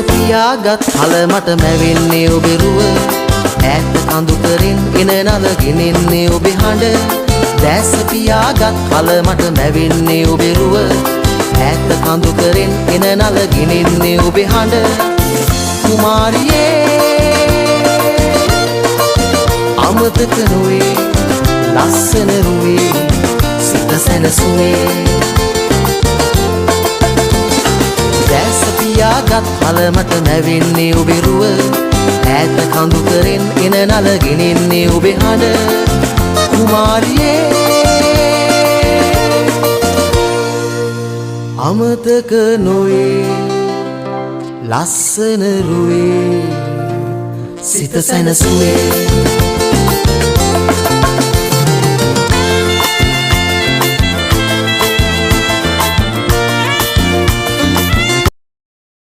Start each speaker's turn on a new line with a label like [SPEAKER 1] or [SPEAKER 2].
[SPEAKER 1] පියාගත් කල මට මැවෙන්නේ ඔබේ රුව ඈත කඳු කරින් එන නලගෙනෙන්නේ ඔබේ හඬ දැස පියාගත් කල මට මැවෙන්නේ ඔබේ රුව ඈත කඳු කරින් එන නලගෙනෙන්නේ ඔබේ හඬ කුමාරියේ අමතක නොවේ ලස්සන රුවේ සිත සැනසුවේ දැස පියාගත් කල මට මැවෙන්නේ ඔබේ රුව ඈත කඳු කරින් එන නලගෙනෙන්නේ ඔබේ හඬ කුමාරියේ අමතක නොවේ ලස්සන රුවේ සිත සැනසුවේ